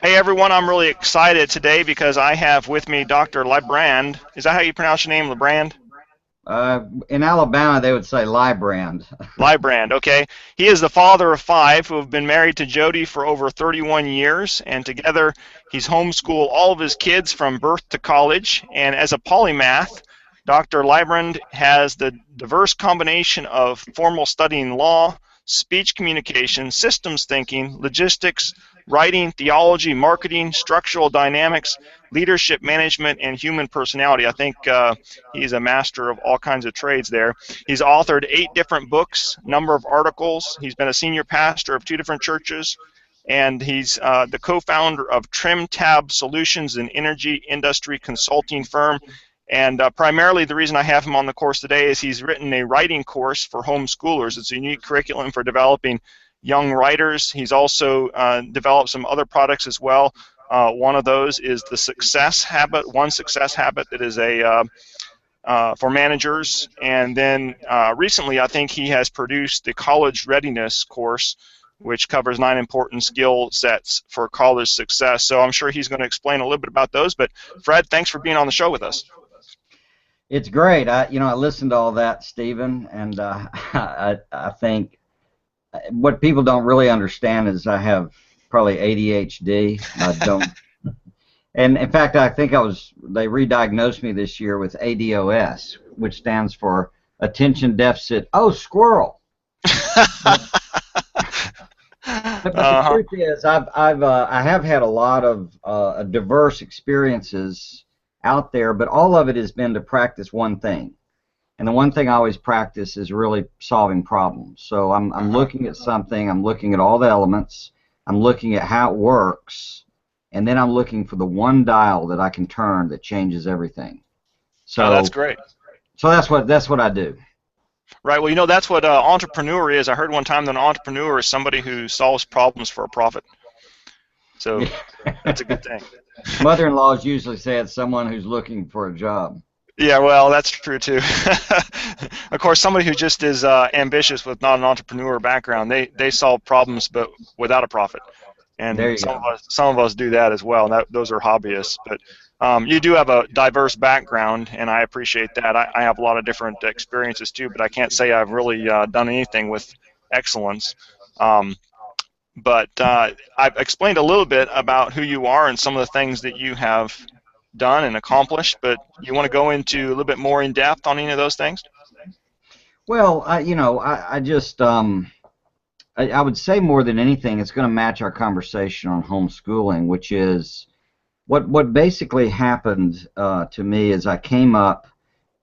Hey everyone, I'm really excited today because I have with me Dr. Lybrand. Is that how you pronounce your name, Lybrand? In Alabama, they would say Lybrand. Lybrand, okay. He is the father of five who have been married to Jody for over 31 years, and together he's homeschooled all of his kids from birth to college. And as a polymath, Dr. Lybrand has the diverse combination of formal studying law, speech communication, systems thinking, logistics, writing, theology, marketing, structural dynamics, leadership management, and human personality. I think he's a master of all kinds of trades there. He's authored 8 different books, number of articles. He's been a senior pastor of 2 different churches, and he's the co-founder of Trim Tab Solutions, an energy industry consulting firm. And primarily the reason I have him on the course today is he's written a writing course for homeschoolers. It's a unique curriculum for developing young writers. He's also developed some other products as well. One of those is the Success Habit, One Success Habit, that is a for managers. And then recently, I think he has produced the College Readiness course, which covers 9 important skill sets for college success. So I'm sure he's going to explain a little bit about those. But Fred, thanks for being on the show with us. It's great. I listened to all that, Stephen, and I think what people don't really understand is I have probably ADHD. I don't, and in fact, I think they re-diagnosed me this year with ADOS, which stands for Attention Deficit. Oh, squirrel. But the Uh-huh. truth is, I have had a lot of diverse experiences out there, but all of it has been to practice one thing. And the one thing I always practice is really solving problems. So I'm Uh-huh. looking at something, I'm looking at all the elements, I'm looking at how it works, and then I'm looking for the one dial that I can turn that changes everything. Oh, that's So great. so that's what I do. Right. Well, that's what entrepreneur is. I heard one time that an entrepreneur is somebody who solves problems for a profit. So that's a good thing. Mother-in-laws usually say it's someone who's looking for a job. Yeah, well, that's true too. Of course, somebody who just is ambitious with not an entrepreneur background, they solve problems but without a profit. And There you go. some of us do that as well. And those are hobbyists. But you do have a diverse background, and I appreciate that. I have a lot of different experiences too, but I can't say I've really done anything with excellence. Um, but I've explained a little bit about who you are and some of the things that you have done and accomplished, but you want to go into a little bit more in depth on any of those things? Well, I just I would say more than anything, it's going to match our conversation on homeschooling, which is what basically happened to me is I came up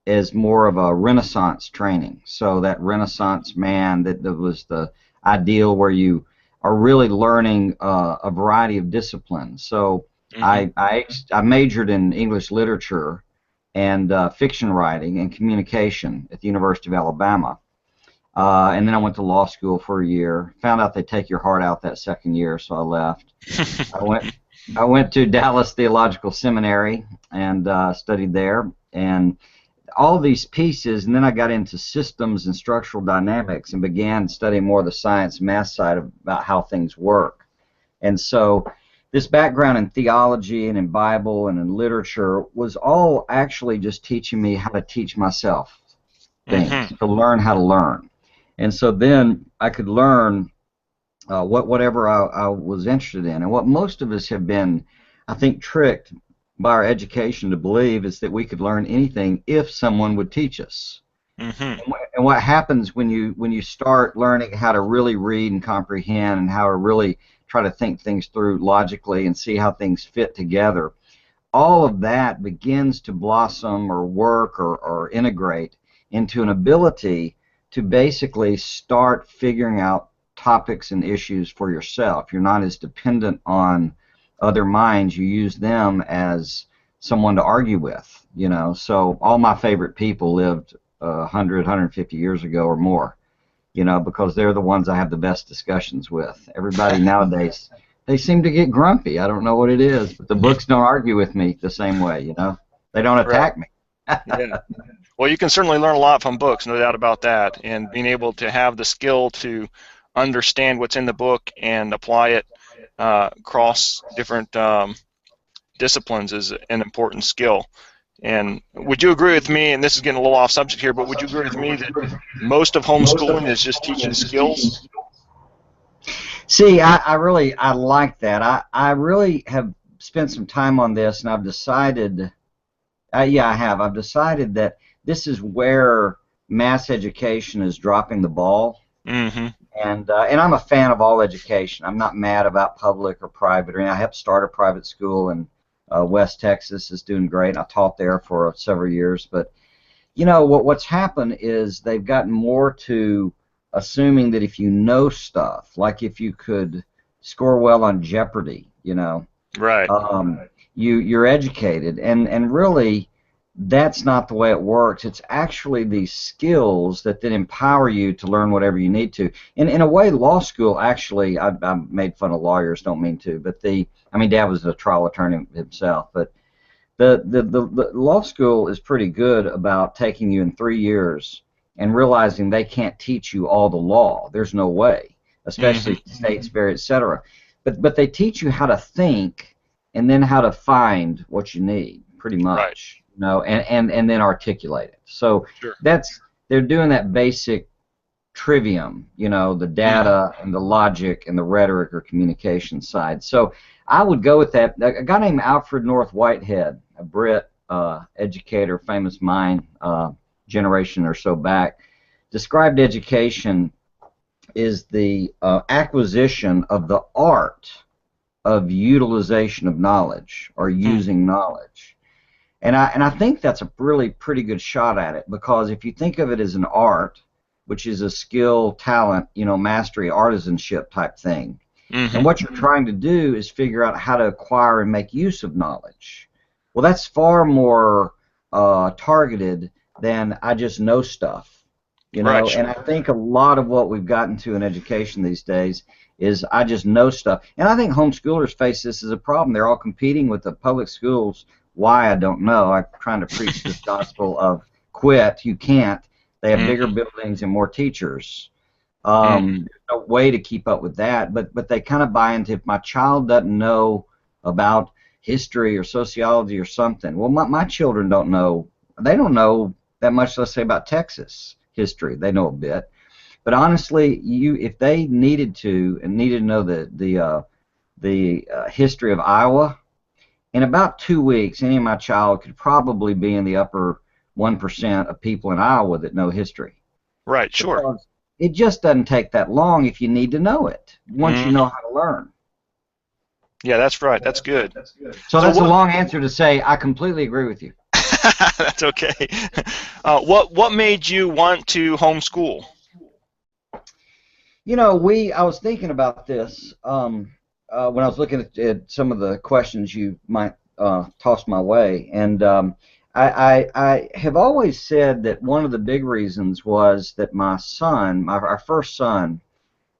as more of a Renaissance training. So that Renaissance man that was the ideal where you are really learning a variety of disciplines. So Hmm. I majored in English literature and fiction writing and communication at the University of Alabama. And then I went to law school for a year. Found out they take your heart out that second year, so I left. I went I went to Dallas Theological Seminary and studied there, and all these pieces. And then I got into systems and structural dynamics and began studying more of the science, math side of about how things work. And so this background in theology and in Bible and in literature was all actually just teaching me how to teach myself things, Hmm. to learn how to learn. And so then I could learn whatever I was interested in. And what most of us have been, I think, tricked by our education to believe is that we could learn anything if someone would teach us. Hmm. And what happens when you start learning how to really read and comprehend and how to really try to think things through logically and see how things fit together, all of that begins to blossom or work or integrate into an ability to basically start figuring out topics and issues for yourself. You're not as dependent on other minds. You use them as someone to argue with. So all my favorite people lived 100, 150 years ago or more, because they're the ones I have the best discussions with. Everybody nowadays, they seem to get grumpy. I don't know what it is, but the books don't argue with me the same way. They don't Right. attack me. Yeah. Well, you can certainly learn a lot from books, no doubt about that. And being able to have the skill to understand what's in the book and apply it cross different disciplines is an important skill. And would you agree with me, and this is getting a little off subject here, but would you agree with me that most of homeschooling is just teaching skills? See, I like that. I really have spent some time on this, and I've decided, yeah, I have. I've decided that this is where mass education is dropping the ball. Mm-hmm. And I'm a fan of all education. I'm not mad about public or private. I helped start a private school in West Texas. It's doing great. I taught there for several years. But you know what's happened is they've gotten more to assuming that if you know stuff, like if you could score well on Jeopardy, Right. you're educated, and really that's not the way it works. It's actually these skills that then empower you to learn whatever you need to. And in a way, law school actually, I made fun of lawyers, don't mean to, but I mean, Dad was a trial attorney himself, but the law school is pretty good about taking you in 3 years and realizing they can't teach you all the law. There's no way, especially states vary, etc. But they teach you how to think and then how to find what you need, pretty much. Right. And then articulate it. So Sure. they're doing that basic trivium, the data and the logic and the rhetoric or communication side. So I would go with that. A guy named Alfred North Whitehead, a Brit educator, famous mind, generation or so back, described education is the acquisition of the art of utilization of knowledge or using knowledge. And I think that's a really pretty good shot at it, because if you think of it as an art, which is a skill, talent, mastery, artisanship type thing, and what you're trying to do is figure out how to acquire and make use of knowledge. Well, that's far more targeted than I just know stuff, Right. Sure. And I think a lot of what we've gotten to in education these days is I just know stuff. And I think homeschoolers face this as a problem. They're all competing with the public schools. Why, I don't know. I'm trying to preach this gospel of quit. You can't. They have bigger buildings and more teachers. There's no way to keep up with that. But they kind of buy into, if my child doesn't know about history or sociology or something, well, my children don't know. They don't know that much, let's say, about Texas history. They know a bit. But honestly, if they needed to know the history of Iowa, in about 2 weeks, any of my child could probably be in the upper 1% of people in Iowa that know history. Right. Sure. Because it just doesn't take that long if you need to know it, once you know how to learn. Yeah, that's right. That's good. So that's a long answer to say I completely agree with you. That's okay. What made you want to homeschool? I was thinking about this when I was looking at some of the questions you might toss my way, and I have always said that one of the big reasons was that my son, our first son,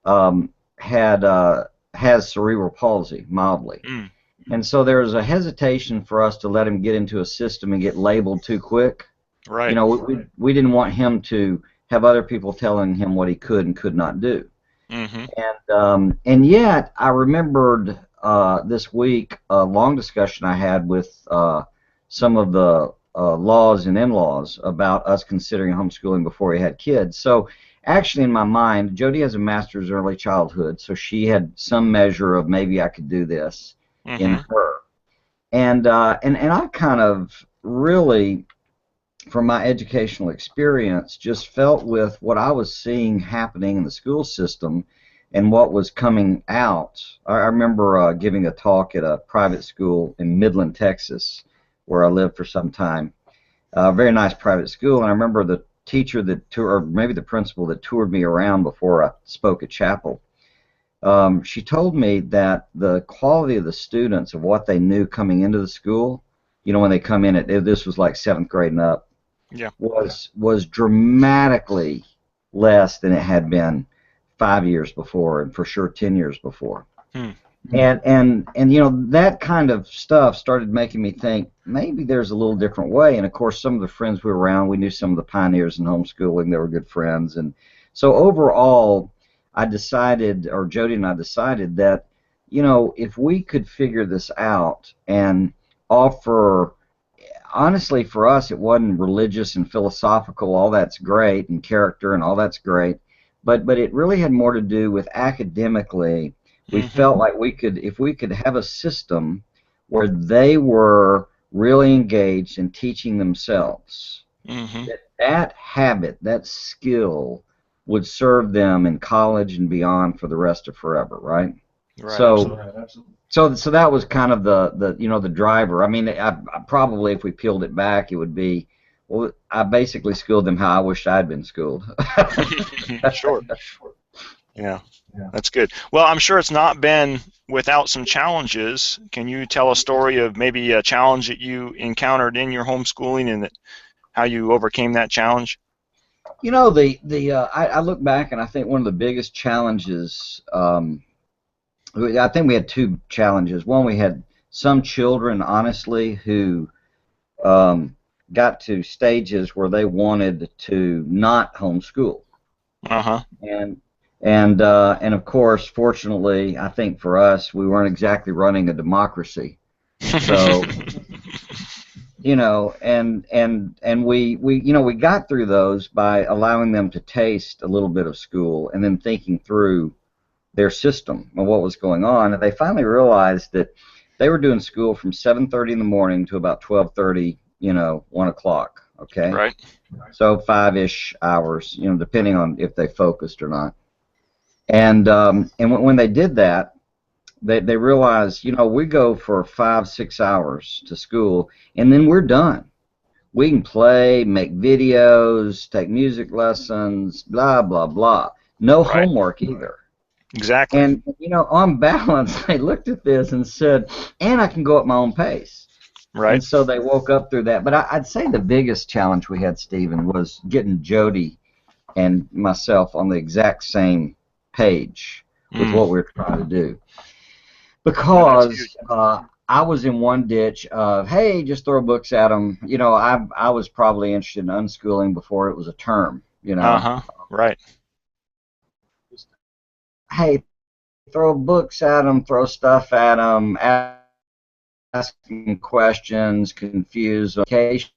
has cerebral palsy mildly. And so there was a hesitation for us to let him get into a system and get labeled too quick. Right. We didn't want him to have other people telling him what he could and could not do. And yet I remembered this week a long discussion I had with some of the laws and in-laws about us considering homeschooling before he had kids. So actually, in my mind, Jody has a master's in early childhood, so she had some measure of maybe I could do this in her. And I kind of really, from my educational experience, just felt with what I was seeing happening in the school system and what was coming out. I remember giving a talk at a private school in Midland, Texas, where I lived for some time. A very nice private school, and I remember the teacher or maybe the principal that toured me around before I spoke at chapel. She told me that the quality of the students, of what they knew coming into the school, when they come in, this was like 7th grade and up, was dramatically less than it had been 5 years before, and for sure 10 years before. And that kind of stuff started making me think maybe there's a little different way. And of course, some of the friends we were around, we knew some of the pioneers in homeschooling. They were good friends, and so overall, I decided, or Jody and I decided, that you know, if we could figure this out and offer, honestly, for us, it wasn't religious and philosophical. All that's great, and character and all that's great, but it really had more to do with academically. We Mm-hmm. felt like we could, if we could have a system where they were really engaged in teaching themselves, Mm-hmm. that habit, that skill, would serve them in college and beyond for the rest of forever, right? Right. So, Absolutely. so that was kind of the you know the driver. I mean, I probably if we peeled it back, it would be, well, I basically schooled them how I wish I'd been schooled. Sure. Yeah. That's good. Well, I'm sure it's not been without some challenges. Can you tell a story of maybe a challenge that you encountered in your homeschooling and how you overcame that challenge? You know, I look back and I think one of the biggest challenges. I think we had two challenges. One, we had some children, honestly, who um, got to stages where they wanted to not homeschool, Uh-huh. and and of course, fortunately, I think for us, we weren't exactly running a democracy. So you know, and we you know we got through those by allowing them to taste a little bit of school and then thinking through their system and what was going on, and they finally realized that they were doing school from 7:30 in the morning to about 12:30, you know, 1 o'clock. Okay, Right. so 5-ish hours, you know, depending on if they focused or not. And when they did that, they realized, you know, we go for 5-6 hours to school, and then we're done. We can play, make videos, take music lessons, blah blah blah. No Right. homework either. Exactly. And, you know, on balance, they looked at this and said, and I can go at my own pace. Right. And so they woke up through that. But I'd say the biggest challenge we had, Stephen, was getting Jody and myself on the exact same page with Mm. what we were trying to do. Yeah, that's Because huge. I was in one ditch of, hey, just throw books at them. You know, I was probably interested in unschooling before it was a term, you know. Uh-huh. Right. Hey, throw books at them, throw stuff at them, asking questions, confused education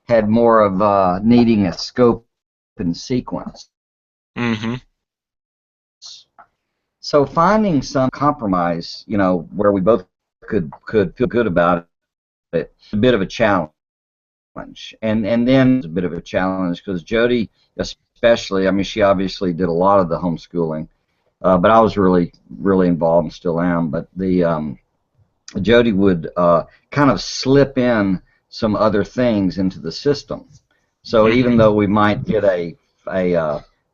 had more of needing a scope and sequence. Mm-hmm. So finding some compromise, you know, where we both could feel good about it, a bit of a challenge. And then it's a bit of a challenge because Jody, especially, I mean, she obviously did a lot of the homeschooling, but I was really involved and still am. But the Jody would kind of slip in some other things into the system. So even Mm-hmm. though we might get a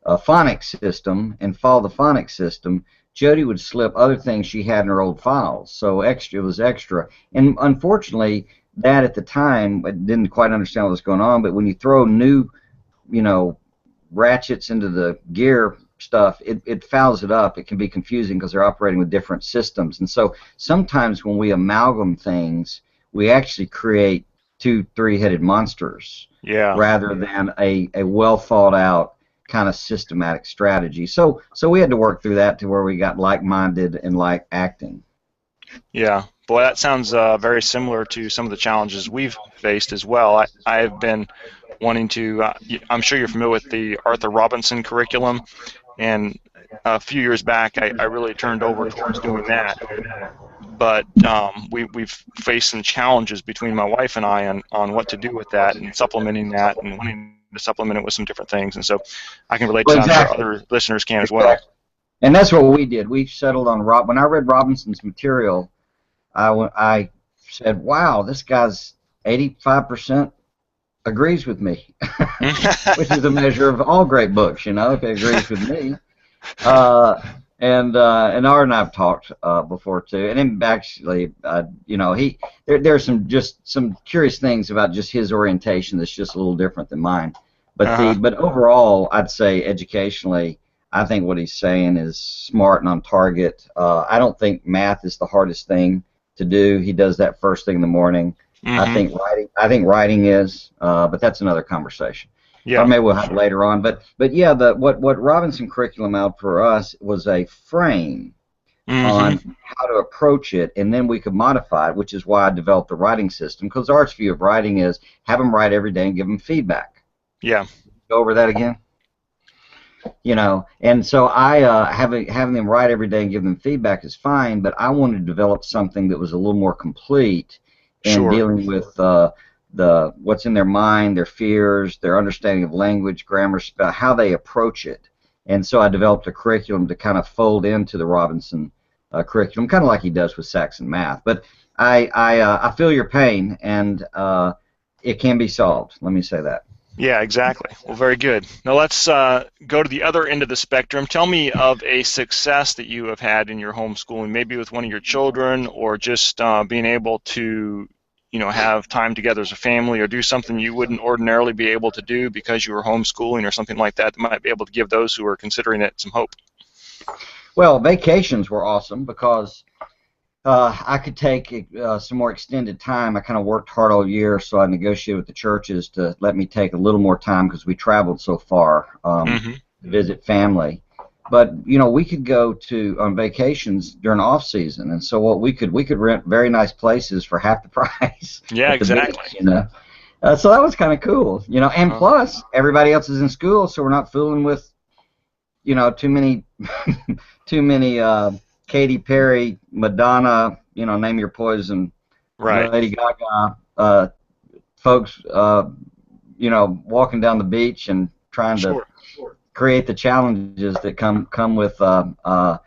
phonics system and follow the phonics system, Jody would slip other things she had in her old files. So extra, it was extra. And unfortunately, that at the time I didn't quite understand what was going on. But when you throw new, you know, ratchets into the gear stuff, it fouls it up. It can be confusing because they're operating with different systems. And so sometimes when we amalgam things, we actually create two, three-headed monsters Yeah. rather than a well thought out kind of systematic strategy. So we had to work through that to where we got like-minded and like acting. Yeah. Boy, that sounds very similar to some of the challenges we've faced as well. I've been wanting to, I'm sure you're familiar with the Arthur Robinson curriculum, and a few years back, I really turned over towards doing that. But we've faced some challenges between my wife and I on what to do with that and supplementing that and wanting to supplement it with some different things. And so I can relate to Well, that. I'm sure exactly. other listeners can as well. Exactly. And that's what we did. We settled on Rob. When I read Robinson's material, I said, "Wow, this guy's 85% agrees with me," which is a measure of all great books. You know, if it agrees with me. Uh, and Art and I've talked before too. And then actually, you know, there's some curious things about just his orientation that's just a little different than mine. Uh-huh. But overall, I'd say educationally, I think what he's saying is smart and on target. I don't think math is the hardest thing to do. He does that first thing in the morning. Mm-hmm. I think writing is, but that's another conversation. Or Yeah. maybe we'll have it later on. But yeah, what Robinson curriculum out for us was a frame Mm-hmm. on how to approach it, and then we could modify it, which is why I developed the writing system, because Art's view of writing is have them write every day and give them feedback. Yeah. Go over that again. And so I having them write every day and give them feedback is fine, but I wanted to develop something that was a little more complete in Sure. dealing with the what's in their mind, their fears, their understanding of language, grammar, spell, how they approach it. And so I developed a curriculum to kind of fold into the Robinson curriculum, kind of like he does with Saxon math. But I feel your pain, and it can be solved. Let me say that. Yeah, exactly. Well, very good. Now let's go to the other end of the spectrum. Tell me of a success that you have had in your homeschooling, maybe with one of your children, or just being able to, have time together as a family, or do something you wouldn't ordinarily be able to do because you were homeschooling, or something like that might be able to give those who are considering it some hope. Well, vacations were awesome because I could take some more extended time. I kind of worked hard all year, so I negotiated with the churches to let me take a little more time because we traveled so far Mm-hmm. to visit family. But we could go on vacations during off season, and so what we could rent very nice places for half the price Yeah, at the beach. exactly. So that was kind of cool. And Uh, plus everybody else is in school, so we're not fooling with too many too many Katy Perry, Madonna, name your poison, right. Lady Gaga, folks, walking down the beach and trying to Sure. create the challenges that come with how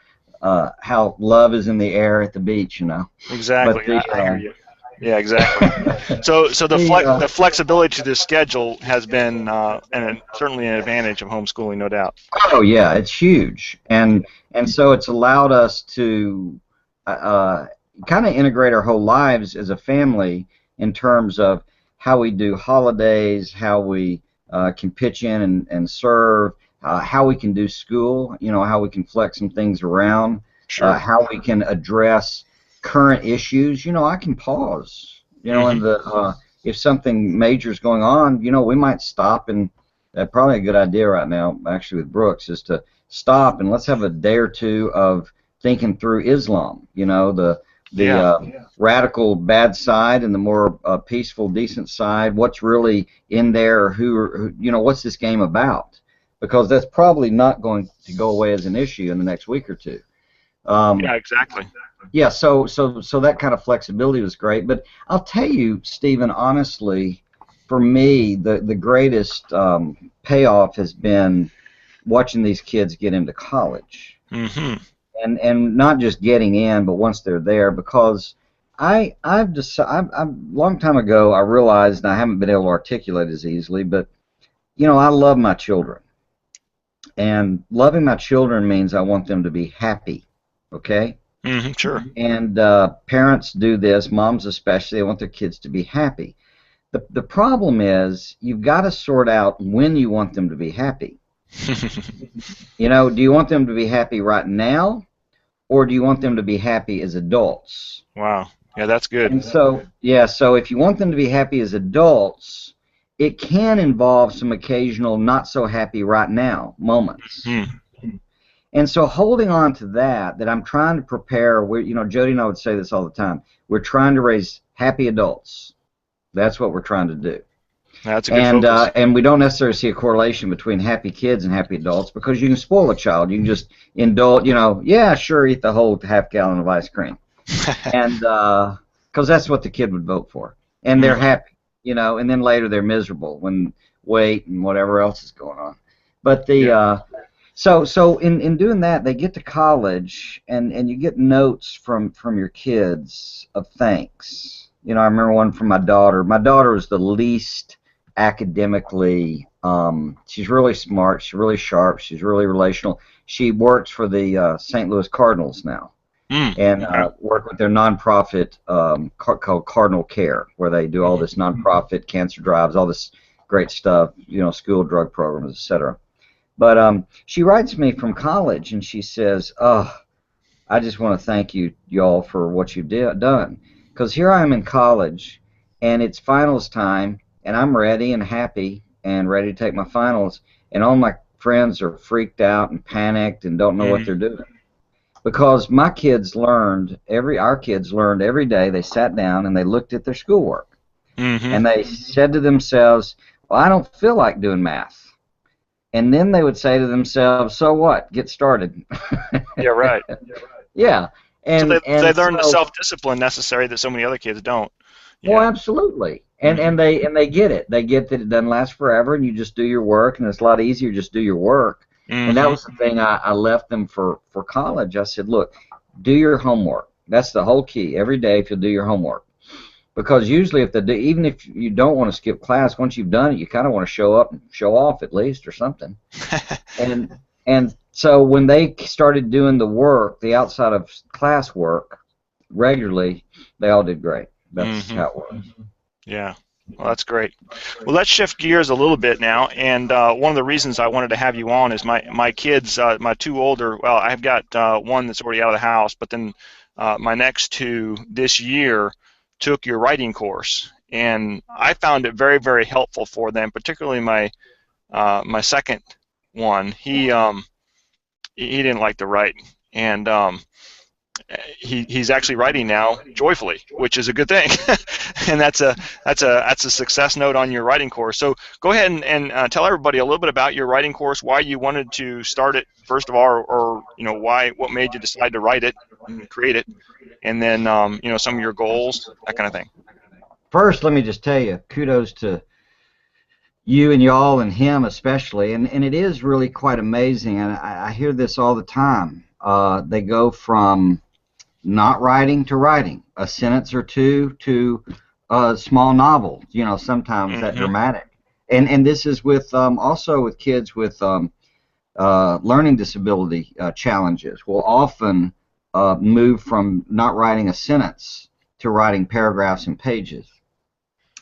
love is in the air at the beach. But Exactly. the I hear you. Yeah, exactly. So the flexibility to the schedule has been certainly an advantage of homeschooling, no doubt. oh yeah, it's huge, and so it's allowed us to uh, kind of integrate our whole lives as a family in terms of how we do holidays, how we can pitch in and serve, how we can do school, how we can flex some things around, Sure. how we can address current issues. I can pause, Hmm. and if something major is going on, we might stop and probably a good idea right now, actually, with Brooks, is to stop and let's have a day or two of thinking through Islam. The Yeah. radical bad side and the more peaceful, decent side. What's really in there? What's this game about? Because that's probably not going to go away as an issue in the next week or two. Yeah, Um, exactly. yeah, so that kind of flexibility was great. But I'll tell you, Stephen, honestly, for me, the greatest payoff has been watching these kids get into college, Hmm. and not just getting in, but once they're there, because I've decided a long time ago I realized, and I haven't been able to articulate as easily, but I love my children, and loving my children means I want them to be happy. Okay. Sure. And parents do this, moms especially, they want their kids to be happy. The problem is you've got to sort out when you want them to be happy. Do you want them to be happy right now, or do you want them to be happy as adults? Wow. Yeah, that's good. And so, yeah, so if you want them to be happy as adults, it can involve some occasional not so happy right now moments. Hmm. And so holding on to that I'm trying to prepare, Jody and I would say this all the time, we're trying to raise happy adults. That's what we're trying to do. That's a good And focus. and we don't necessarily see a correlation between happy kids and happy adults, because you can spoil a child. You can just indulge, yeah, sure, eat the whole half gallon of ice cream. And because that's what the kid would vote for. And they're Hmm. happy, and then later they're miserable when weight and whatever else is going on. But Yeah. so in doing that, they get to college, and you get notes from your kids of thanks. I remember one from my daughter. My daughter was the least academically. She's really smart. She's really sharp. She's really relational. She works for the St. Louis Cardinals now, and Okay. work with their nonprofit called Cardinal Care, where they do all Hmm. this nonprofit cancer drives, all this great stuff, school drug programs, etc. But she writes me from college, and she says, "Oh, I just want to thank y'all for what you've done, because here I am in college, and it's finals time, and I'm ready and happy and ready to take my finals, and all my friends are freaked out and panicked and don't know what Hmm. they're doing. because my kids learned our kids learned every day. They sat down and they looked at their schoolwork, Mm-hmm. and they said to themselves, "Well, I don't feel like doing math." And then they would say to themselves, "So what? Get started." Yeah, right. Yeah, So and they and learn the so self-discipline necessary that so many other kids don't. well, Yeah. absolutely, and Mm-hmm. and they get it. They get that it doesn't last forever, and you just do your work, and it's a lot easier just do your work. And that Mm-hmm. was the thing I left them for college. I said, look, do your homework. That's the whole key. Every day, if you'll do your homework, because usually if even if you don't want to skip class, once you've done it, you kind of want to show up and show off at least or something. And so when they started doing the work, the outside of class work regularly, they all did great. That's Mm-hmm. how it was. Yeah. Well, that's great. Well, let's shift gears a little bit now. And one of the reasons I wanted to have you on is my kids, my two older. Well, I've got one that's already out of the house, but then my next two this year took your writing course, and I found it very, very helpful for them, particularly my second one. He didn't like to write, and he's actually writing now joyfully, which is a good thing, and that's a success note on your writing course. So go ahead and tell everybody a little bit about your writing course, why you wanted to start it first of all, or what made you decide to write it and create it, and then some of your goals, that kind of thing. First, let me just tell you, kudos to you and y'all and him especially, and it is really quite amazing. And I hear this all the time. They go from not writing to writing, a sentence or two to a small novel. Sometimes that Mm-hmm. dramatic. And this is with also with kids with learning disability challenges. Will often move from not writing a sentence to writing paragraphs and pages.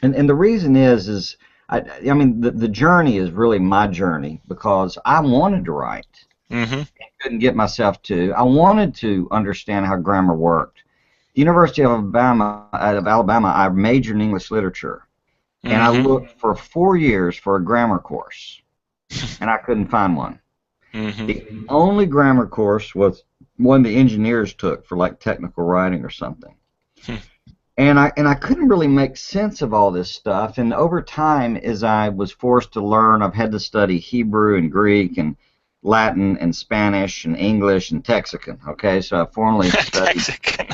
And the reason is I mean the journey is really my journey because I wanted to write. Mm-hmm. Couldn't get myself to. I wanted to understand how grammar worked. The University of Alabama, I majored in English literature, and I Mm-hmm. looked for 4 years for a grammar course, and I couldn't find one. Mm-hmm. The only grammar course was one the engineers took for like technical writing or something. And I couldn't really make sense of all this stuff. And over time, as I was forced to learn, I've had to study Hebrew and Greek and Latin and Spanish and English and Texican. Okay, so I formally studied. Texican.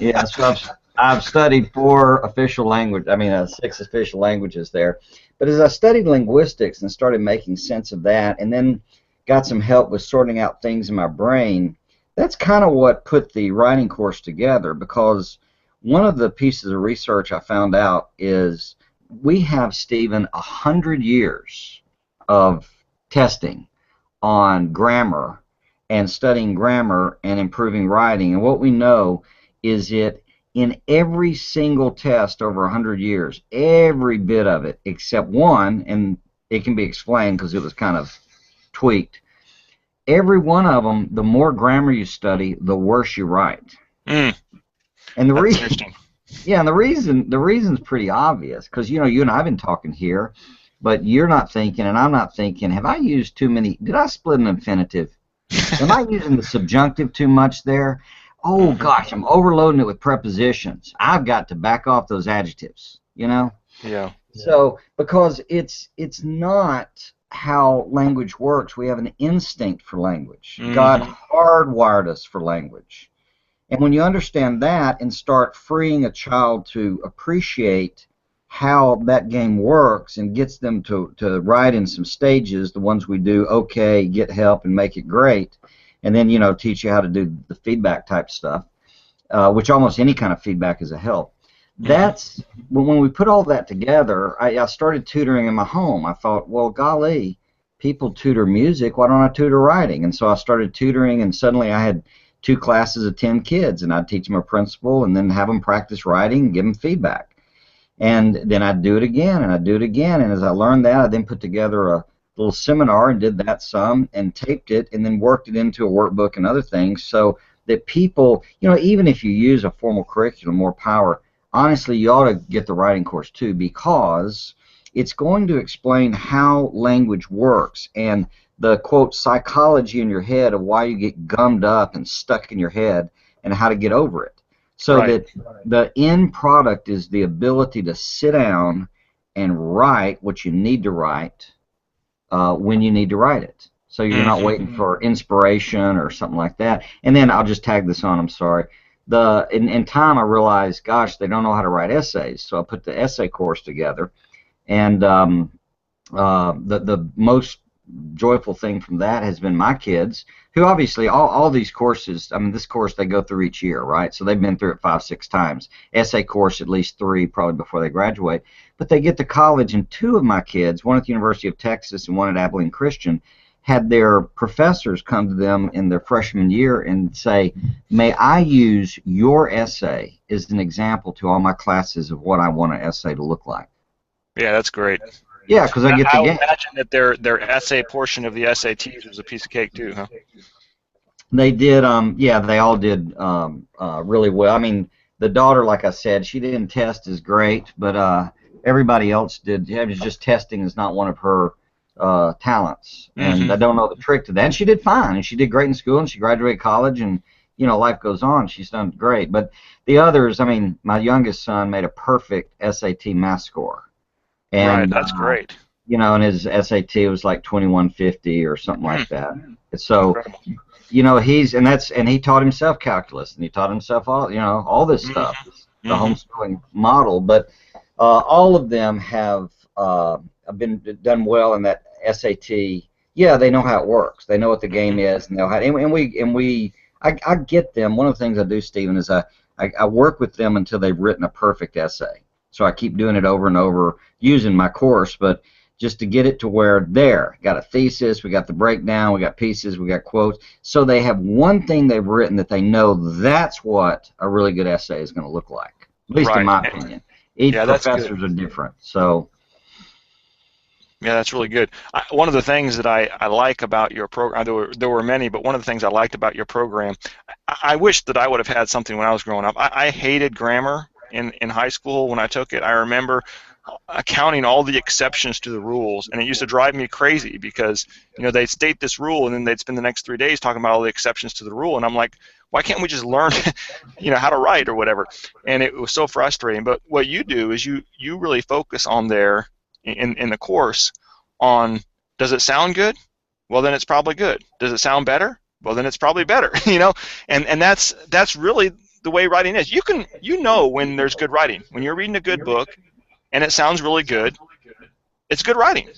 Yeah, so I've studied 6 official languages there. But as I studied linguistics and started making sense of that, and then got some help with sorting out things in my brain, that's kind of what put the writing course together. Because one of the pieces of research I found out is we have, Stephen, 100 years of testing on grammar and studying grammar and improving writing. And what we know is that in every single test over 100 years, every bit of it except one, and it can be explained because it was kind of tweaked, every one of them, the more grammar you study, the worse you write. Mm, And the that's reason, interesting. yeah, and the reason's pretty obvious because you and I've been talking here, but you're not thinking, and I'm not thinking. Have I used too many? Did I split an infinitive? Am I using the subjunctive too much there? Oh Mm-hmm. gosh, I'm overloading it with prepositions. I've got to back off those adjectives. Yeah. So because it's not how language works. We have an instinct for language. God Mm-hmm. hardwired us for language. And when you understand that and start freeing a child to appreciate how that game works and gets them to write in some stages, the ones we do, okay, get help and make it great, and then, teach you how to do the feedback type stuff, which almost any kind of feedback is a help. Mm-hmm. That's when we put all that together, I started tutoring in my home. I thought, well, golly, people tutor music, why don't I tutor writing? And so I started tutoring, and suddenly I had 2 classes of 10 kids, and I'd teach them a principle and then have them practice writing and give them feedback. And then I'd do it again, and I'd do it again. And as I learned that, I then put together a little seminar and did that some and taped it and then worked it into a workbook and other things so that people, even if you use a formal curriculum, more power, honestly, you ought to get the writing course too because it's going to explain how language works. And the quote psychology in your head of why you get gummed up and stuck in your head and how to get over it. So Right. that the end product is the ability to sit down and write what you need to write when you need to write it. So you're not Hmm. waiting for inspiration or something like that. And then I'll just tag this on. I'm sorry. In time I realized, gosh, they don't know how to write essays. So I put the essay course together, and the most joyful thing from that has been my kids, who obviously all these courses. I mean, this course they go through each year, right? So they've been through it 5, 6 times. Essay course at least 3, probably before they graduate. But they get to college, and 2 of my kids, one at the University of Texas and one at Abilene Christian, had their professors come to them in their freshman year and say, "May I use your essay as an example to all my classes of what I want an essay to look like?" Yeah, that's great. Yeah, because I get the I would game. imagine that their essay portion of the SATs was a piece of cake too, huh? They did, yeah, they all did really well. I mean, the daughter, like I said, she didn't test as great, but everybody else did. It was just testing is not one of her talents, and Hmm. I don't know the trick to that. And she did fine, and she did great in school, and she graduated college, and life goes on. She's done great. But the others, I mean, my youngest son made a perfect SAT math score, Right, and that's great. and his SAT was like 2150 or something Hmm. like that. So Incredible. and he taught himself calculus, and he taught himself all this stuff, Hmm. the Hmm. homeschooling model. But all of them have been done well in that SAT. Yeah, they know how it works. They know what the game Hmm. is, and know how. I get them. One of the things I do, Stephen, is I work with them until they've written a perfect essay. So I keep doing it over and over using my course, but just to get it to where there, got a thesis, we got the breakdown, we got pieces, we got quotes. So they have one thing they've written that they know that's what a really good essay is going to look like, at least in Right. my opinion. Each Yeah, that's good. professors are different. So, Yeah, that's really good. One of the things that I like about your program, there were many, but one of the things I liked about your program, I wish that I would have had something when I was growing up. I hated grammar in high school when I took it. I remember counting all the exceptions to the rules, and it used to drive me crazy because they'd state this rule and then they'd spend the next 3 days talking about all the exceptions to the rule, and I'm like, why can't we just learn, how to write or whatever? And it was so frustrating. But what you do is you really focus on there in the course on, does it sound good? Well, then it's probably good. Does it sound better? Well, then it's probably better. And that's really the way writing is. When there's good writing. When you're reading a good book and it sounds really good, it's good writing.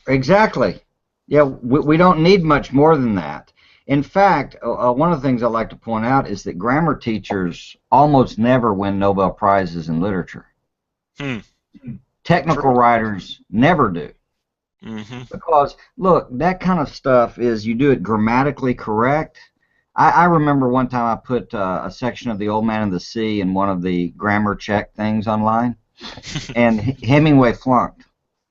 exactly. Yeah, we don't need much more than that. In fact, one of the things I like to point out is that grammar teachers almost never win Nobel Prizes in literature. Hmm. Technical True. writers never do. Hmm. Because look, that kind of stuff is you do it grammatically correct. I remember one time I put a section of The Old Man and the Sea in one of the grammar check things online, and Hemingway flunked.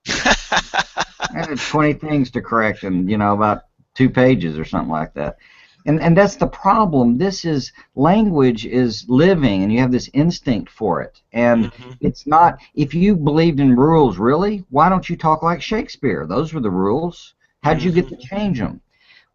I had 20 things to correct in about 2 pages or something like that. And that's the problem. This is language is living, and you have this instinct for it. And Hmm. it's not. If you believed in rules, really, why don't you talk like Shakespeare? Those were the rules. How'd you get Hmm. to change them?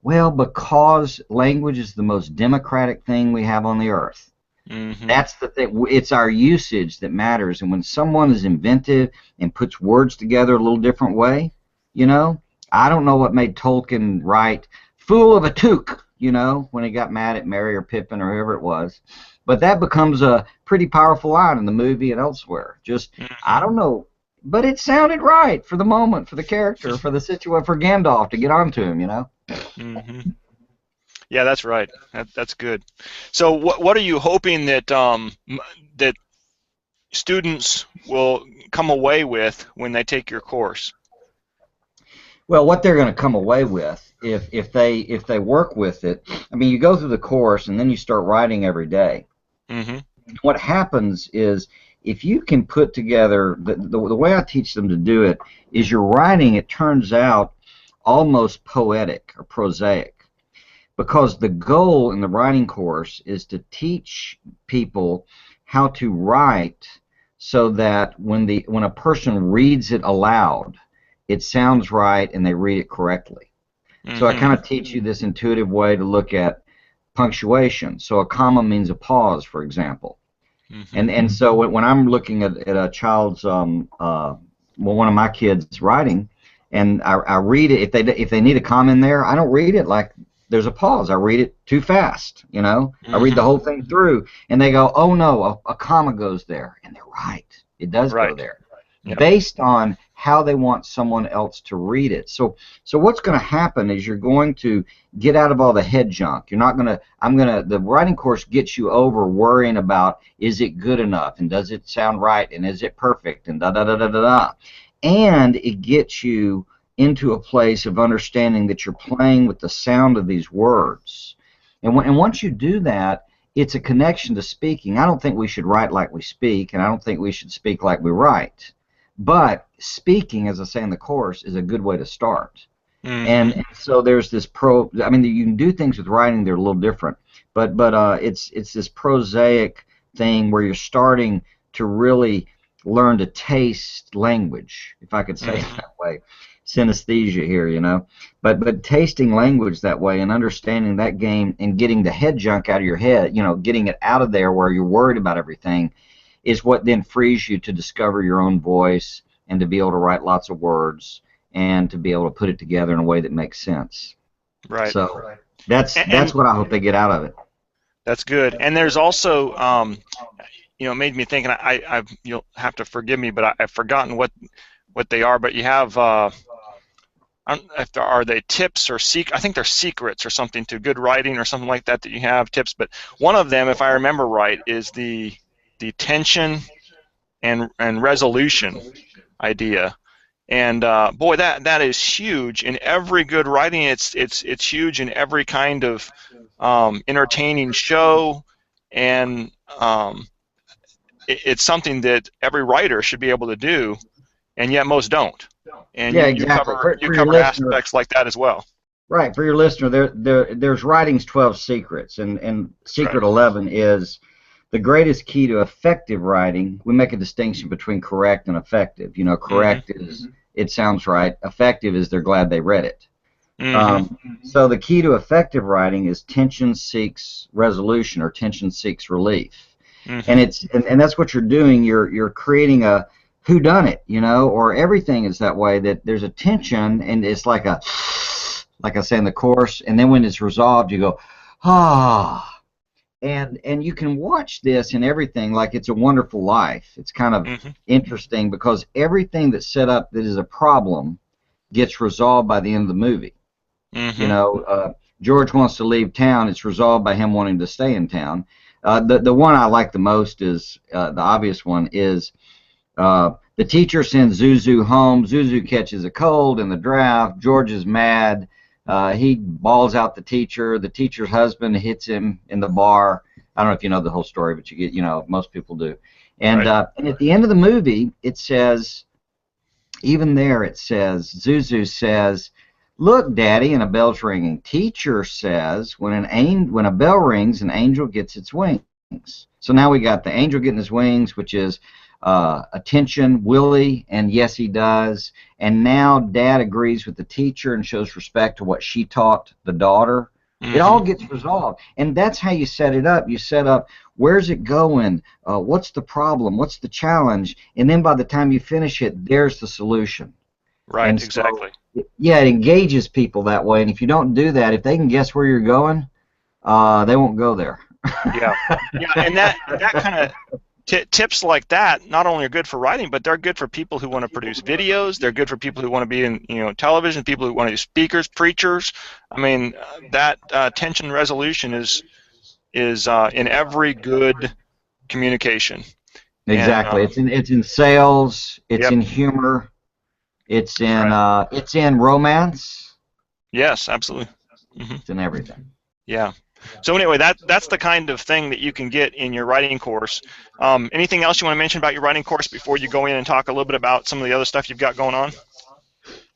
Well, because language is the most democratic thing we have on the earth. Hmm. That's the thing. It's our usage that matters. And when someone is inventive and puts words together a little different way, you know, I don't know what made Tolkien write "fool of a took," when he got mad at Merry or Pippin or whoever it was. But that becomes a pretty powerful line in the movie and elsewhere. Just, I Hmm. don't know. But it sounded right for the moment, for the character, for the situation, for Gandalf to get onto him. Hmm. Yeah, that's right. That's good. So, what are you hoping that students will come away with when they take your course? Well, what they're going to come away with if they work with it, I mean, you go through the course and then you start writing every day. Hmm. What happens is if you can put together the way I teach them to do it is your writing, it turns out almost poetic or prosaic because the goal in the writing course is to teach people how to write so that when a person reads it aloud, it sounds right and they read it correctly. So I kind Mm-hmm. of teach you this intuitive way to look at punctuation. So a comma means a pause, for example. Mm-hmm. And so when I'm looking at a child's well, one of my kids writing, and I read it, if they need a comma in there, I don't read it like there's a pause. I read it too fast, you know. I read the Mm-hmm. whole thing through, and they go, "Oh no, a comma goes there," and they're right. It does go Right. there, Yep. based on how they want someone else to read it. So what's going to happen is you're going to get out of all the head junk. You're not going to. The writing course gets you over worrying about, is it good enough, and does it sound right, and is it perfect, and da da da da da da. And it gets you into a place of understanding that you're playing with the sound of these words. And once you do that, it's a connection to speaking. I don't think we should write like we speak, and I don't think we should speak like we write. But speaking, as I say in the course, is a good way to start. Mm-hmm. And so there's this I mean, you can do things with writing; they're a little different. But it's this prosaic thing where you're starting to really learn to taste language, if I could say it Mm-hmm. that way. Synesthesia here, you know. But tasting language that way and understanding that game and getting the head junk out of your head, you know, getting it out of there where you're worried about everything, is what then frees you to discover your own voice and to be able to write lots of words and to be able to put it together in a way that makes sense. Right. So that's And what I hope they get out of it. that's good. And there's also, it made me think, and you'll have to forgive me, but I've forgotten what they are. But you have, I don't know if there are they tips or I think they're secrets or something to good writing or something like that you have tips. But one of them, if I remember right, is the tension and resolution idea. And boy, that is huge in every good writing. It's huge in every kind of entertaining show, and it's something that every writer should be able to do, and yet most don't. And Yeah, you exactly. For your cover listener, aspects like that as well. right? For your listener, there's writing's 12 secrets, and That's right. secret 11 is the greatest key to effective writing. We make a distinction between correct and effective. You know, Mm-hmm. correct is it sounds right. Effective is they're glad they read it. Mm-hmm. So the key to effective writing is tension seeks resolution or tension seeks relief, Mm-hmm. and and that's what you're doing. You're creating a whodunit, you know, or everything is that way. That there's a tension, and it's like I say in the course, and then when it's resolved, you go, ah. And you can watch this and everything like It's a Wonderful Life. It's kind of Mm-hmm. interesting because everything that's set up that is a problem gets resolved by the end of the movie. You Mm-hmm. know, George wants to leave town. It's resolved by him wanting to stay in town. The one I like the most is the obvious one is the teacher sends Zuzu home. Zuzu catches a cold in the draft. George is mad. He bawls out the teacher. The teacher's husband hits him in the bar. I don't know if you know the whole story, but you know, most people do. Right. And at the end of the movie, it says, even there it says, Zuzu says, "Look, Daddy," and a bell's ringing. Teacher says, when a bell rings, an angel gets its wings. So now we got the angel getting his wings, which is attention, Willie, and yes, he does. And now Dad agrees with the teacher and shows respect to what she taught the daughter. It Mm-hmm. all gets resolved, and that's how you set it up. You set up, where's it going? What's the problem? What's the challenge? And then by the time you finish it, there's the solution. Right. And so, Exactly. yeah, it engages people that way. And if you don't do that, if they can guess where you're going, they won't go there. Yeah. Yeah. And that kind of tips like that not only are good for writing, but they're good for people who want to produce videos. They're good for people who want to be in television. People who want to be speakers, preachers. I mean, that tension resolution is in every good communication. And Exactly. It's in sales. It's yep, in humor. that's right. It's in romance. Yes, absolutely. Hmm. It's in everything. Yeah. So anyway, that's the kind of thing that you can get in your writing course. Anything else you want to mention about your writing course before you go in and talk a little bit about some of the other stuff you've got going on?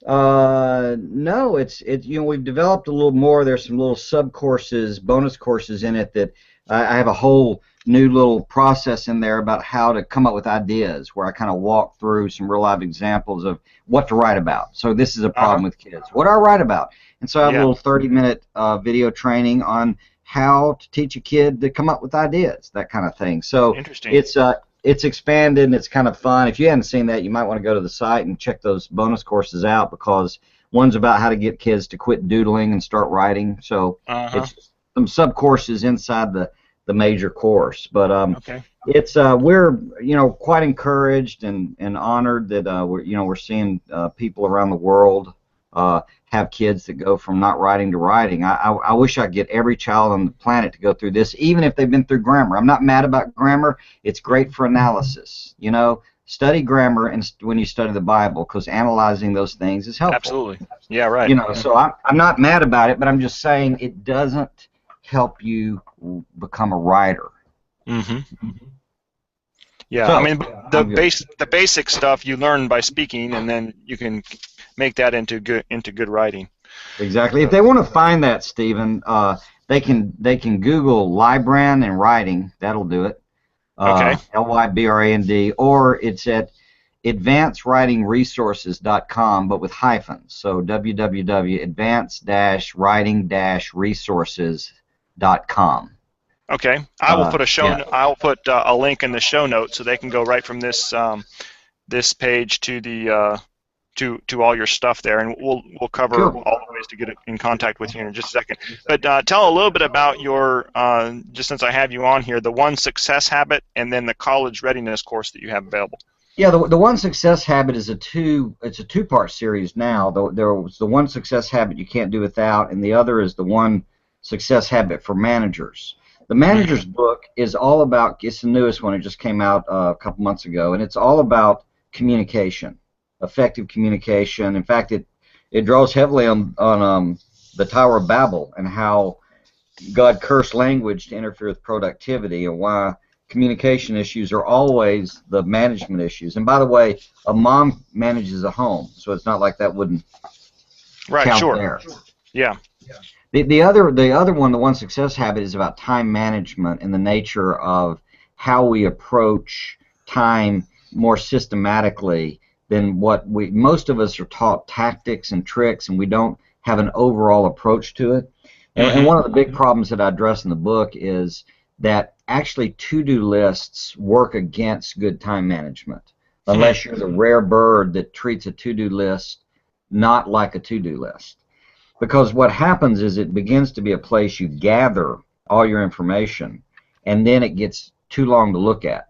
No, we've developed a little more. There's some little sub courses, bonus courses in it that I have a whole new little process in there about how to come up with ideas, where I kind of walk through some real life examples of what to write about. So this is a Uh-huh. problem with kids. What do I write about? And so I have a Yeah. little 30-minute video training on how to teach a kid to come up with ideas, that kind of thing. So Interesting. it's expanded and it's kind of fun. If you haven't seen that, you might want to go to the site and check those bonus courses out, because one's about how to get kids to quit doodling and start writing. So Uh-huh. it's some sub courses inside the major course. But Okay. it's we're quite encouraged and honored that we're seeing people around the world have kids that go from not writing to writing. I wish I could get every child on the planet to go through this, even if they've been through grammar. I'm not mad about grammar. It's great for analysis. Study grammar and when you study the Bible, because analyzing those things is helpful. Absolutely. Yeah, right. Yeah. So I'm not mad about it, but I'm just saying it doesn't help you become a writer. Mm-hmm. Yeah, I So mean, I'm good. the basic stuff you learn by speaking, and then you can make that into good writing. Exactly. If they want to find that, Stephen, they can Google Lybrand and writing. That'll do it. Okay. Lybrand, or it's at advancedwritingresources.com, but with hyphens. So www.advanced-writing-resources.com. Okay. Yeah. I'll put a link in the show notes so they can go right from this page to the to all your stuff there, and we'll cover Cool. all the ways to get in contact with you in just a second. But tell a little bit about your just since I have you on here, the One Success Habit, and then the college readiness course that you have available. Yeah, the One Success Habit is it's a two-part series now. There was the One Success Habit you can't do without, and the other is the One Success Habit for managers. The manager's book is all about, it's the newest one, it just came out a couple months ago, and it's all about communication, effective communication. In fact, it draws heavily on the Tower of Babel and how God cursed language to interfere with productivity, and why communication issues are always the management issues. And by the way, a mom manages a home, so it's not like that wouldn't Right. count Sure. there. Yeah. The other one, the One Success Habit, is about time management and the nature of how we approach time more systematically than what most of us are taught tactics and tricks, and we don't have an overall approach to it. And one of the big problems that I address in the book is that actually to-do lists work against good time management, unless you're the rare bird that treats a to-do list not like a to-do list. Because what happens is it begins to be a place you gather all your information, and then it gets too long to look at,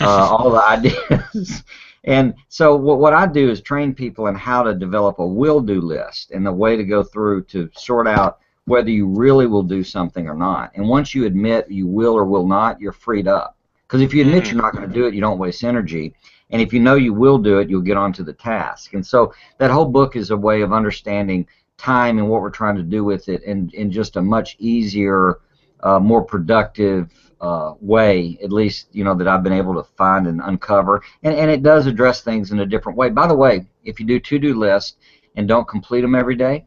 all the ideas. And so what I do is train people in how to develop a will-do list and the way to go through to sort out whether you really will do something or not. And once you admit you will or will not, you're freed up. Because if you admit you're not going to do it, you don't waste energy. And if you know you will do it, you'll get onto the task. And so that whole book is a way of understanding time and what we're trying to do with it in just a much easier, more productive way, at least that I've been able to find and uncover. And it does address things in a different way. By the way, if you do to-do lists and don't complete them every day,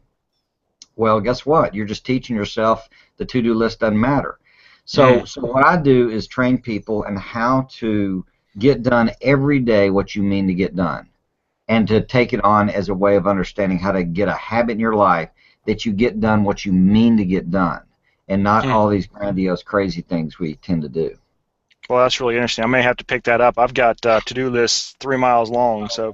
well, guess what? You're just teaching yourself the to-do list doesn't matter. So what I do is train people in how to get done every day what you mean to get done, and to take it on as a way of understanding how to get a habit in your life that you get done what you mean to get done, and not all these grandiose, crazy things we tend to do. Well, that's really interesting. I may have to pick that up. I've got to-do lists 3 miles long, so.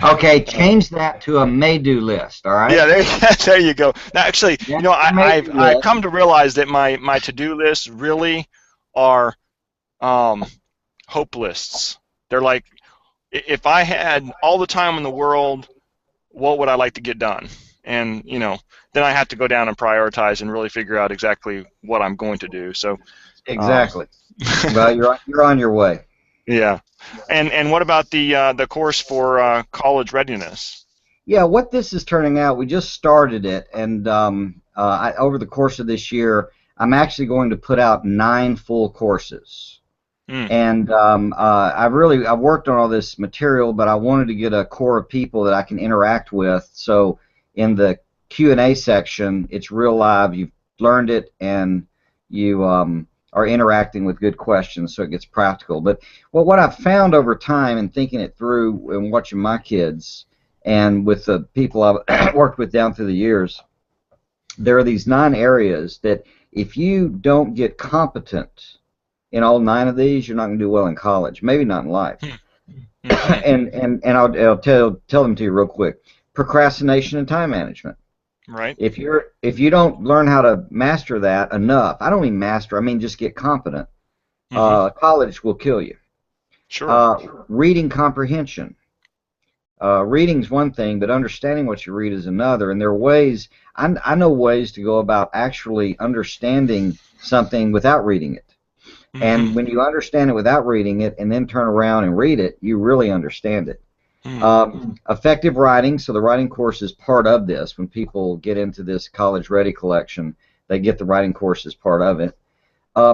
Okay, change that to a may-do list. All right. Yeah, there you go. Now, actually, Yeah, I've come to realize that my to-do lists really are hope lists. They're like, if I had all the time in the world, what would I like to get done? And then I have to go down and prioritize and really figure out exactly what I'm going to do. So exactly. Well, you're on your way. Yeah. And what about the course for college readiness? Yeah, what this is turning out, we just started it, and over the course of this year, I'm actually going to put out 9 full courses. And I've worked on all this material, but I wanted to get a core of people that I can interact with. So in the Q&A section, it's real live. You've learned it, and you are interacting with good questions, so it gets practical. But what I've found over time, and thinking it through and watching my kids, and with the people I've worked with down through the years, there are these 9 areas that if you don't get competent in all 9 of these, you're not going to do well in college, maybe not in life. Mm-hmm. And I'll tell them to you real quick. Procrastination and time management. Right. If you don't learn how to master that enough, I don't mean master, I mean just get competent. Mm-hmm. College will kill you. Sure. Reading comprehension. Reading's one thing, but understanding what you read is another. And there are ways. I know ways to go about actually understanding something without reading it. Mm-hmm. And when you understand it without reading it, and then turn around and read it, you really understand it. Effective writing, so the writing course is part of this. When people get into this college ready collection, they get the writing course as part of it.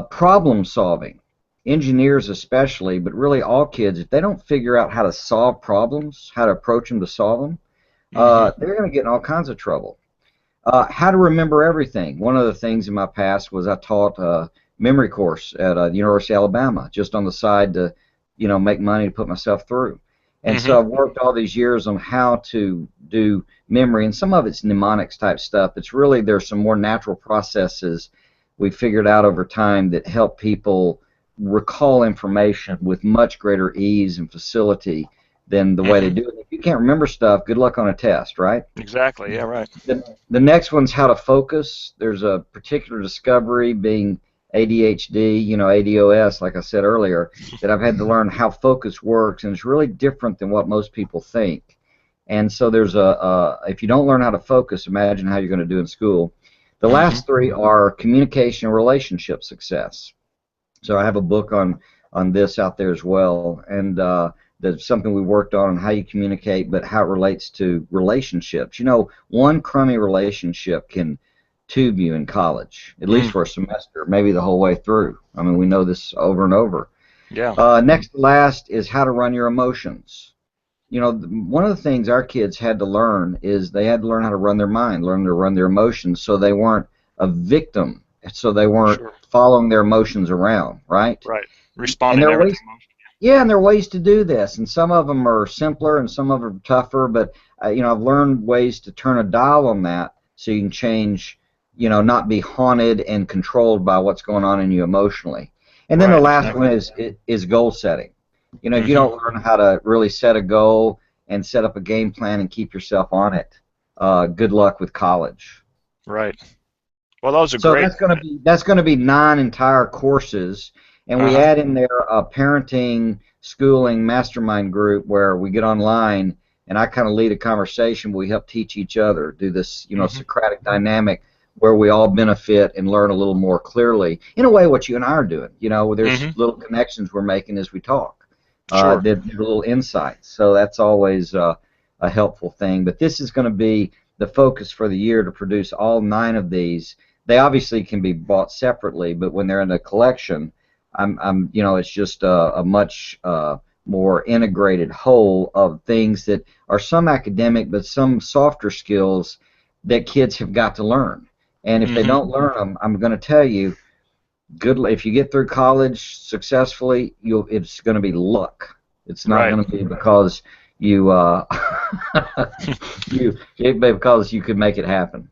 Problem solving, engineers especially, but really all kids, if they don't figure out how to solve problems, how to approach them to solve them, they're going to get in all kinds of trouble. How to remember everything. One of the things in my past was I taught a memory course at the University of Alabama, just on the side to, make money to put myself through. And so I've worked all these years on how to do memory, and some of it's mnemonics type stuff. It's really, there's some more natural processes we figured out over time that help people recall information with much greater ease and facility than the way they do it. If you can't remember stuff, good luck on a test, right? Exactly. Yeah. Right. The next one's how to focus. There's a particular discovery, being ADHD, ADOS, like I said earlier, that I've had to learn how focus works, and it's really different than what most people think. And so there's if you don't learn how to focus, imagine how you're going to do in school. The last 3 are communication and relationship success. So I have a book on this out there as well, and that's something we worked on how you communicate, but how it relates to relationships. One crummy relationship can tube you in college, at least for a semester, maybe the whole way through. I mean, we know this over and over. Yeah. Next to last is how to run your emotions. One of the things our kids had to learn is they had to learn how to run their mind, learn to run their emotions, so they weren't a victim, so they weren't following their emotions around, right? Right. Responding to everything. Yeah, and there are ways to do this, and some of them are simpler and some of them are tougher, but I've learned ways to turn a dial on that so you can change, not be haunted and controlled by what's going on in you emotionally. And then the last one is goal setting. If you don't learn how to really set a goal and set up a game plan and keep yourself on it, good luck with college. Right. Well, those are so great. That's going to be 9 entire courses, and we add in there a parenting, schooling mastermind group where we get online and I kind of lead a conversation. We help teach each other, do this, Socratic dynamic where we all benefit and learn a little more clearly. In a way, what you and I are doing. There's little connections we're making as we talk. The little insights. So that's always a helpful thing. But this is going to be the focus for the year, to produce all 9 of these. They obviously can be bought separately, but when they're in a collection, it's just a much more integrated whole of things that are some academic, but some softer skills that kids have got to learn. And if they don't learn them, I'm going to tell you, if you get through college successfully, it's going to be luck. It's not going to be because because you could make it happen.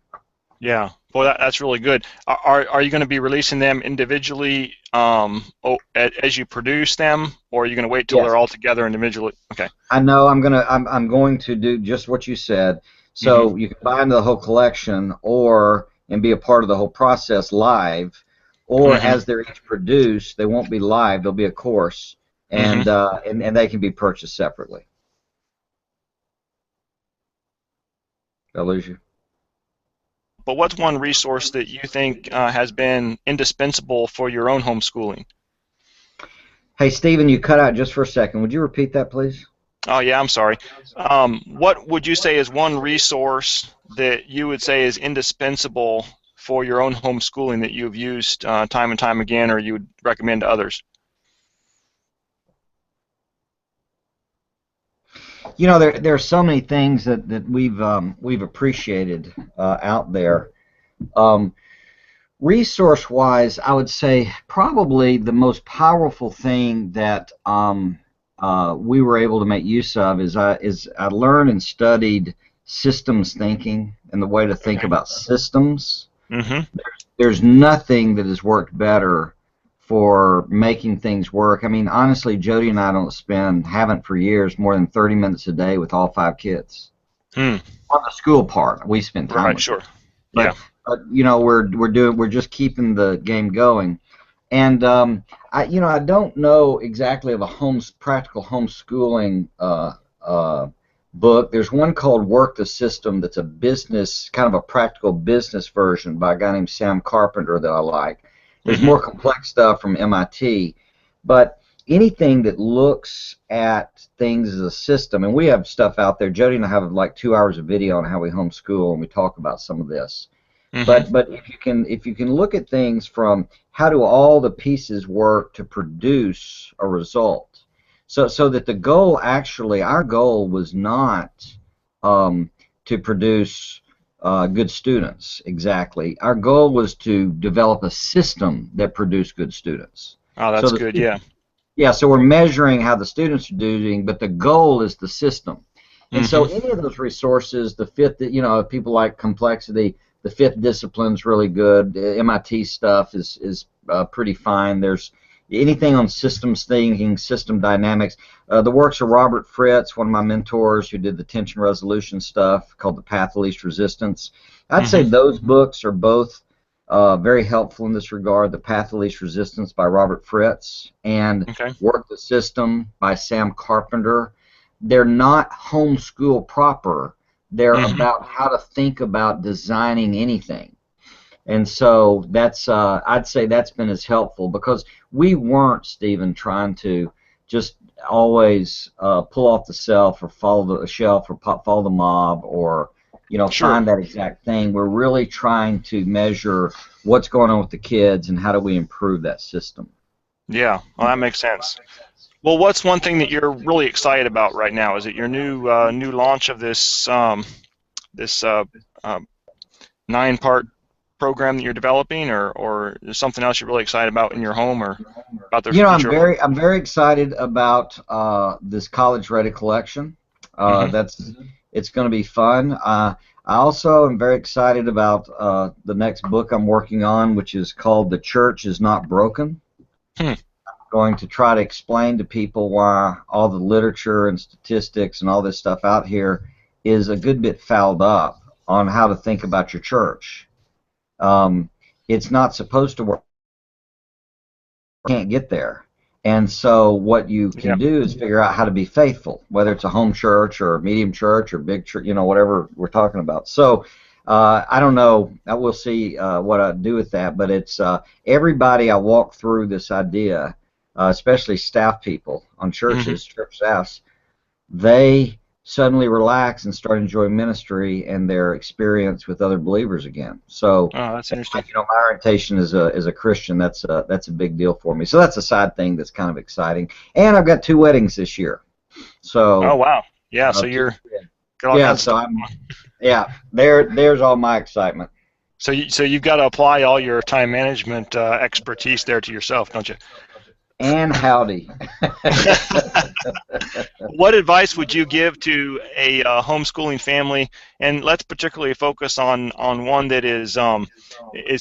Yeah. Well, that's really good. Are you going to be releasing them individually as you produce them, or are you going to wait till they're all together individually? Okay. I know I'm going to do just what you said. So you can buy into the whole collection, and be a part of the whole process live, or as they're each produced, they won't be live. They'll be a course, and they can be purchased separately. Did I lose you? But what's one resource that you think has been indispensable for your own homeschooling? Hey, Stephen, you cut out just for a second. Would you repeat that, please? Oh, yeah, I'm sorry. What would you say is one resource that you would say is indispensable for your own homeschooling that you've used time and time again, or you would recommend to others? There are so many things that we've appreciated out there. Resource-wise, I would say probably the most powerful thing that we were able to make use of is I learned and studied systems thinking and the way to think Okay. about systems. Mm-hmm. There's nothing that has worked better for making things work. I mean, honestly, Jody and I haven't for years, more than 30 minutes a day with all 5 kids. Hmm. On the school part, we spend time Right. with them. Sure. Yeah. But you know, we're just keeping the game going. And I don't know exactly of a practical homeschooling book. There's one called Work the System that's a business, kind of a practical business version by a guy named Sam Carpenter that I like. There's Mm-hmm. more complex stuff from MIT, but anything that looks at things as a system, and we have stuff out there. Jody and I have like 2 hours of video on how we homeschool, and we talk about some of this. Mm-hmm. But if you can look at things from how do all the pieces work to produce a result, so that the goal actually our goal was not to produce good students exactly. Our goal was to develop a system that produced good students. Oh, So that's good. the Yeah. Yeah, so we're measuring how the students are doing, but the goal is the system. And so Mm-hmm. any of those resources, the fifth, people like complexity, the fifth discipline's really good. MIT stuff is pretty fine. There's anything on systems thinking, system dynamics. The works of Robert Fritz, one of my mentors who did the tension resolution stuff called The Path of Least Resistance. I'd say Mm-hmm. those books are both very helpful in this regard. The Path of Least Resistance by Robert Fritz and Okay. Work the System by Sam Carpenter. They're not homeschool proper. They're Mm-hmm. about how to think about designing anything. And so I'd say that's been as helpful because we weren't, Stephen, trying to just always pull off the shelf or follow the shelf or follow the mob or Sure. find that exact thing. We're really trying to measure what's going on with the kids and how do we improve that system. Yeah. Well, that makes sense. Well, what's one thing that you're really excited about right now? Is it your new launch of this 9-part program that you're developing, or is something else you're really excited about in your home or about the I'm future of work? very excited about this college ready collection. Mm-hmm. That's It's going to be fun. I also am very excited about the next book I'm working on, which is called "The Church Is Not Broken." Hmm. Going to try to explain to people why all the literature and statistics and all this stuff out here is a good bit fouled up on how to think about your church. Um, it's not supposed to work. Can't get there. And so what you Yeah. can do is figure out how to be faithful, whether it's a home church or a medium church or big church, whatever we're talking about. So I don't know. We'll see what I do with that. But it's everybody I walk through this idea, especially staff people on Mm-hmm. churches, church staffs, they suddenly relax and start enjoying ministry and their experience with other believers again. So Oh, that's interesting. my orientation as a Christian, that's a big deal for me. So that's a side thing that's kind of exciting. And I've got 2 weddings this year. Oh, So wow. Yeah. So two, you're got all yeah, kinds of so stuff. I'm yeah, there's all my excitement. So you've got to apply all your time management expertise there to yourself, don't you? And howdy. What advice would you give to a homeschooling family, and let's particularly focus on one that is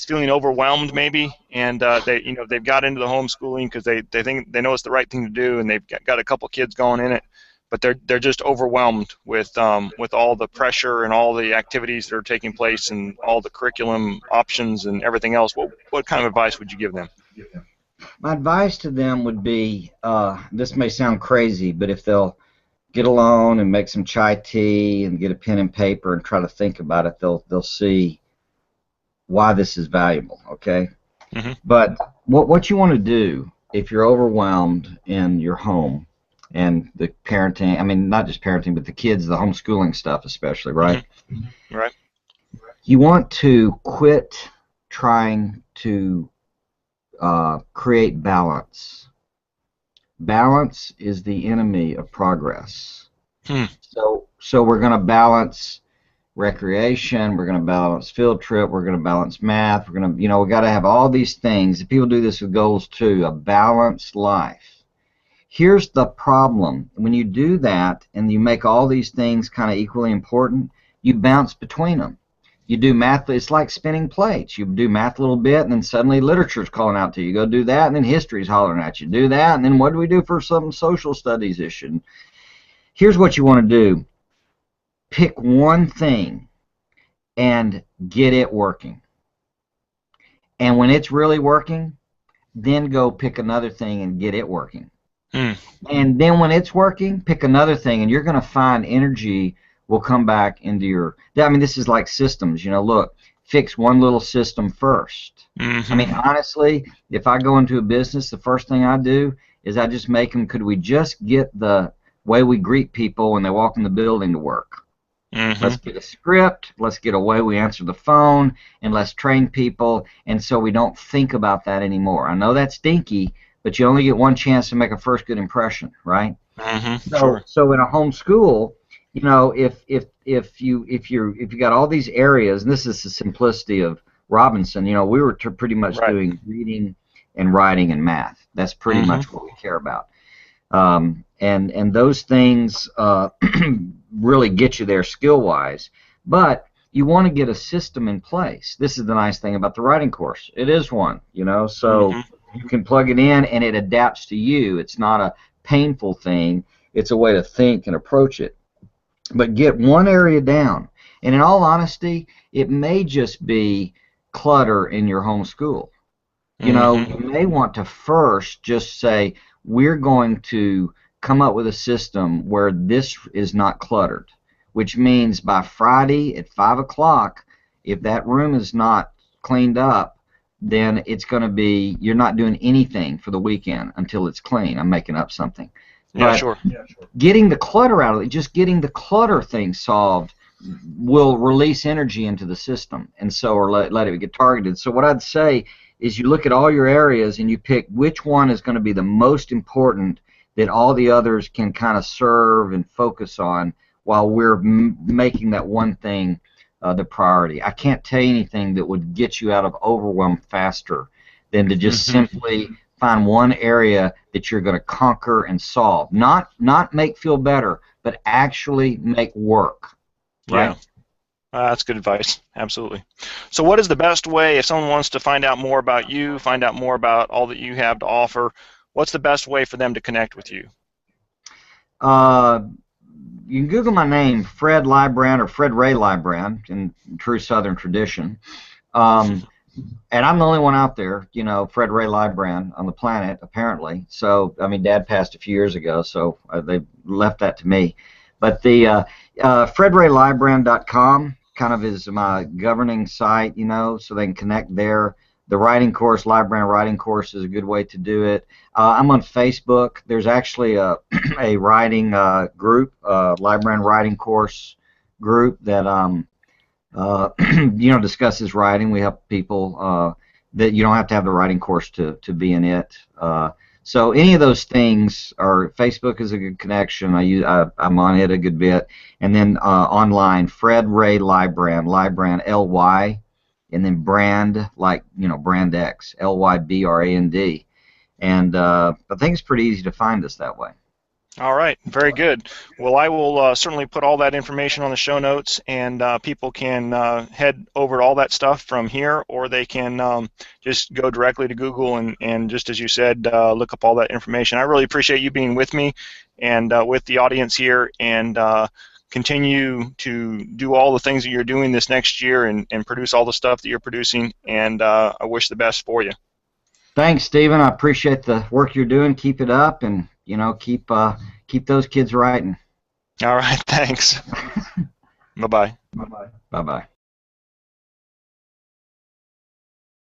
feeling overwhelmed maybe, and they've got into the homeschooling because they think they know it's the right thing to do, and they've got a couple kids going in it, but they're just overwhelmed with all the pressure and all the activities that are taking place and all the curriculum options and everything else. What kind of advice would you give them? My advice to them would be, this may sound crazy, but if they'll get alone and make some chai tea and get a pen and paper and try to think about it, they'll see why this is valuable. Okay, Hmm. but what you want to do if you're overwhelmed in your home and the parenting, I mean not just parenting, but the kids, the homeschooling stuff especially, Hmm. right? Right. You want to quit trying to create balance. Balance is the enemy of progress. Hmm. So we're going to balance recreation, we're going to balance field trip, we're going to balance math, we're going to, we got to have all these things. People do this with goals too, a balanced life. Here's the problem. When you do that and you make all these things kind of equally important, you bounce between them. You do math, it's like spinning plates. You do math a little bit, and then suddenly literature's calling out to you. You go do that, and then history's hollering at you. Do that, and then what do we do for some social studies issue? Here's what you want to do. Pick one thing and get it working. And when it's really working, then go pick another thing and get it working. And then when it's working, pick another thing, and you're going to find energy will come back into your. I mean, this is like systems. You know, look, fix one little system first. I mean, honestly, if I go into a business, the first thing I do is I just make them. Could we just get the way we greet people when they walk in the building to work? Let's get a script. Let's get a way we answer the phone, and let's train people. And so we don't think about that anymore. I know that's stinky, but you only get one chance to make a first good impression, right? So in a home school, you know, if you got all these areas, and this is the simplicity of Robinson, you know, we were pretty much doing reading and writing and math. That's pretty much what we care about. And those things really get you there skill-wise. But you want to get a system in place. This is the nice thing about the writing course. It is one, you know, so you can plug it in and it adapts to you. It's not a painful thing. It's a way to think and approach it. But get one area down. And in all honesty, it may just be clutter in your home school. You know, you may want to first just say, we're going to come up with a system where this is not cluttered, which means by Friday at 5 o'clock, if that room is not cleaned up, then it's going to be, you're not doing anything for the weekend until it's clean. I'm making up something. Yeah, sure. Getting the clutter out of it, just getting the clutter thing solved will release energy into the system, and so, or let it get targeted. So what I'd say is you look at all your areas and you pick which one is going to be the most important that all the others can kind of serve and focus on while we're making that one thing the priority. I can't tell you anything that would get you out of overwhelm faster than to just simply find one area that you're going to conquer and solve. Not make feel better, but actually make work. Right? Yeah. That's good advice. Absolutely. So what is the best way, if someone wants to find out more about you, find out more about all that you have to offer, what's the best way for them to connect with you? You can Google my name, Fred Lybrand, or Fred Ray Lybrand, in true Southern tradition. And I'm the only one out there, you know, Fred Ray Lybrand on the planet, apparently. So, I mean, Dad passed a few years ago, so they left that to me. But the FredRayLybrand.com kind of is my governing site, you know, so they can connect there. The writing course, Lybrand writing course, is a good way to do it. I'm on Facebook. There's actually a writing group, Lybrand writing course group that you know, discusses writing. We help people that you don't have to have the writing course to be in it. So any of those things, or Facebook is a good connection. I'm on it a good bit, and then online, Fred Ray Lybrand, Lybrand Ly, and then brand, like, you know, brand X, Lybrand, and I think it's pretty easy to find us that way. All right, very good. Well, I will certainly put all that information on the show notes, and people can head over to all that stuff from here, or they can just go directly to Google and just as you said, look up all that information. I really appreciate you being with me and with the audience here, and continue to do all the things that you're doing this next year and produce all the stuff that you're producing, and I wish the best for you. Thanks, Stephen. I appreciate the work you're doing. Keep it up, and you know, keep those kids writing. All right, thanks. Bye-bye. Bye-bye. Bye-bye.